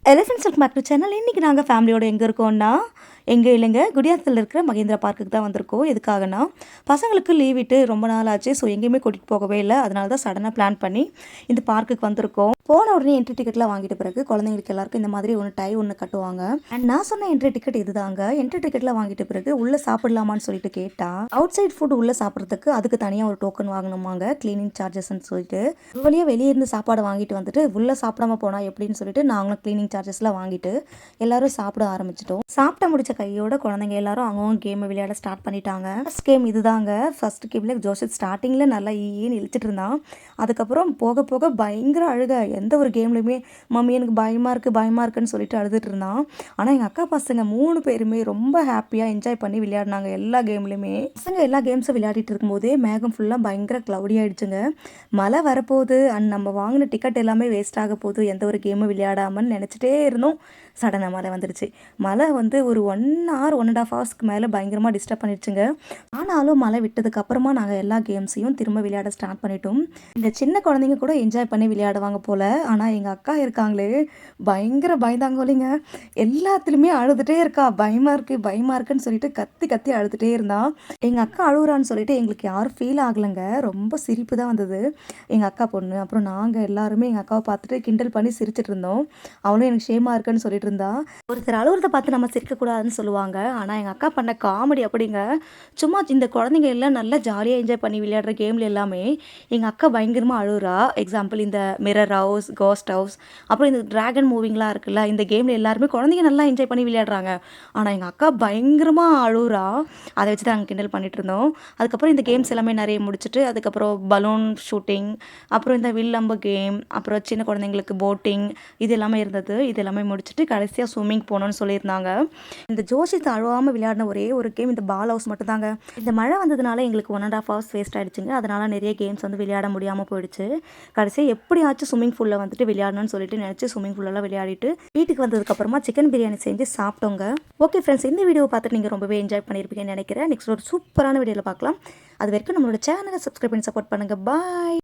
Elephant silk made channel இன்றைக்கி நாங்கள் ஃபேமிலியோட எங்கே இருக்கோம்னா எங்கே இல்லைங்க குடியாத்தில் இருக்கிற மகேந்திரா பார்க்குக்கு தான் வந்திருக்கோம். எதுக்காகனா பசங்களுக்கு லீவ் விட்டு ரொம்ப நாள் ஆச்சு. ஸோ எங்கேயுமே கூட்டிகிட்டு போகவே இல்லை. அதனால தான் சடனாக பிளான் பண்ணி இந்த பார்க்குக்கு வந்திருக்கோம். போன உடனே என்ட்ரி டிக்கெட்லாம் வாங்கிட்ட பிறகு குழந்தைங்களுக்கு எல்லாருக்கும் இந்த மாதிரி ஒன்று கட்டுவாங்க. அண்ட் நான் சொன்ன என்ட்ரி டிக்கெட் இதுதாங்க. என்ட்ரி டிக்கெட்லாம் வாங்கிட்ட பிறகு உள்ளே சாப்பிடலாமான்னு சொல்லிட்டு கேட்டால் அவுட் சைட் ஃபுட் உள்ளே சாப்பிட்றதுக்கு அதுக்கு தனியாக ஒரு டோக்கன் வாங்கணுமாங்க, கிளீனிங் சார்ஜஸ்ன்னு சொல்லிட்டு. வழியாக வெளியே இருந்து சாப்பாடு வாங்கிட்டு வந்துட்டு உள்ளே சாப்பிடாம போனால் எப்படின்னு சொல்லிட்டு நாங்களும் கிளீனிங் சார்ஜஸ்லாம் வாங்கிட்டு எல்லாரும் சாப்பிட ஆரம்பிச்சிட்டோம். சாப்பிட்ட முடிச்ச கையோட குழந்தைங்க எல்லாரும் அவங்க கேமை விளையாட ஸ்டார்ட் பண்ணிட்டாங்க. ஃபர்ஸ்ட் கேம் இதுதாங்க. ஃபர்ஸ்ட் கேமில் ஜோஷத் ஸ்டார்டிங்கில் நல்லா ஈன்னு இழுச்சிட்டு இருந்தான். அதுக்கப்புறம் போக போக பயங்கர அழுக. எந்த ஒரு கேம்லையுமே மம்மி எனக்கு பயமாக இருக்குன்னு சொல்லிட்டு அழுதுட்டு இருந்தான். ஆனால் எங்கள் அக்கா பசங்க 3 பேருமே ரொம்ப ஹாப்பியாக என்ஜாய் பண்ணி விளையாடினாங்க எல்லா கேம்லையுமே. பசங்க எல்லா கேம்ஸும் விளையாடிட்டு இருக்கும்போதே மேகம் ஃபுல்லாக பயங்கர க்ளவுடி ஆகிடுச்சுங்க. மழை வரப்போகுது அண்ட் நம்ம வாங்கின டிக்கெட் எல்லாமே வேஸ்ட் ஆக போகுது, எந்த ஒரு கேமும் விளையாடாமன்னு நினச்சிட்டே இருந்தோம். சடனாக மழை வந்துடுச்சு. மழை வந்து ஒரு 1 hour 1.5 ஹவர்ஸ்க்கு மேலே பயங்கரமாக டிஸ்டர்ப் பண்ணிடுச்சுங்க. ஆனாலும் மழை விட்டதுக்கு அப்புறமா நாங்கள் எல்லா கேம்ஸையும் திரும்ப விளையாட ஸ்டார்ட் பண்ணிட்டோம். இந்த சின்ன குழந்தைங்க கூட என்ஜாய் பண்ணி விளையாடுவாங்க போல். ஆனால் எங்கள் அக்கா இருக்காங்களே பயங்கர பயந்தாங்கோலிங்க. எல்லாத்துலேயுமே அழுதுகிட்டே இருக்கா. பயமாக இருக்குன்னு சொல்லிட்டு கத்தி கத்தி அழுதுகிட்டே இருந்தான். எங்கள் அக்கா அழுகுறான்னு சொல்லிட்டு எங்களுக்கு யாரும் ஃபீல் ஆகலைங்க. ரொம்ப சிரிப்பு தான் வந்தது. எங்கள் அக்கா பொண்ணு அப்புறம் நாங்கள் எல்லாருமே எங்கள் அக்காவை பார்த்துட்டு கிண்டல் பண்ணி சிரிச்சிட்டு இருந்தோம். அவளும் எனக்கு ஷேமாக இருக்குன்னு சொல்லிட்டு இருந்தா. ஒருத்தர் அழுகுறத பார்த்து நம்ம சிரிக்கக்கூடாதுன்னு சொல்லுவாங்க. ஆனால் எங்கள் அக்கா பண்ண காமெடி அப்படிங்க. சும்மா இந்த குழந்தைங்க எல்லாம் நல்லா ஜாலியாக என்ஜாய் பண்ணி விளையாடுற கேமில் எல்லாமே எங்கள் அக்கா பயங்கரமாக அழுகுறா. எக்ஸாம்பிள் இந்த மிரர் ஹவுஸ், கோஸ்ட் ஹவுஸ், அப்புறம் இந்த டிராகன் மூவிங்லாம் இருக்குல்ல, இந்த கேமில் எல்லாருமே குழந்தைங்க நல்லா என்ஜாய் பண்ணி விளையாடுறாங்க. ஆனால் எங்கள் அக்கா பயங்கரமாக அழுகுறா. அதை வச்சு தான் நாங்கள் கிண்டல் பண்ணிட்டு இருந்தோம். அதுக்கப்புறம் இந்த கேம்ஸ் எல்லாமே நிறைய முடிச்சுட்டு அதுக்கப்புறம் பலூன் ஷூட்டிங், அப்புறம் இந்த வில்லம்பு கேம், அப்புறம் சின்ன குழந்தைங்களுக்கு போட்டிங், இது எல்லாமே இருந்தது. இது எல்லாமே முடிச்சுட்டு கடைசியாக ஸ்விம்மிங் போகணுன்னு சொல்லியிருந்தாங்க. இந்த ஜோஷித் அழுவாமல் விளையாடின ஒரே ஒரு கேம் இந்த பால் ஹவுஸ் மட்டும் தாங்க. இந்த மழை வந்ததுனால எங்களுக்கு 1.5 hours வேஸ்ட் ஆகிடுச்சுங்க. அதனால் நிறைய கேம்ஸ் வந்து விளையாட முடியாமல் போயிடுச்சு. கடைசியாக எப்படியாச்சும் ஸ்விம்மிங் பூலில் வந்துட்டு விளையாடணும்னு சொல்லிட்டு நினச்சி ஸ்விம்மிங் பூலெல்லாம் விளையாடிட்டு வீட்டுக்கு வந்ததுக்கப்புறமா சிக்கன் பிரியாணி செஞ்சு சாப்பிட்டோங்க. ஓகே ஃப்ரெண்ட்ஸ், இந்த வீடியோ பார்த்துட்டு நீங்கள் ரொம்பவே என்ஜாய் பண்ணியிருப்பீங்கன்னு நினைக்கிறேன். நெக்ஸ்ட் ஒரு சூப்பரான வீடியோவில் பார்க்கலாம். அது வரைக்கும் நம்மளோட சேனலை சப்ஸ்கிரைப் பண்ணி சப்போர்ட் பண்ணுங்கள். பாய்.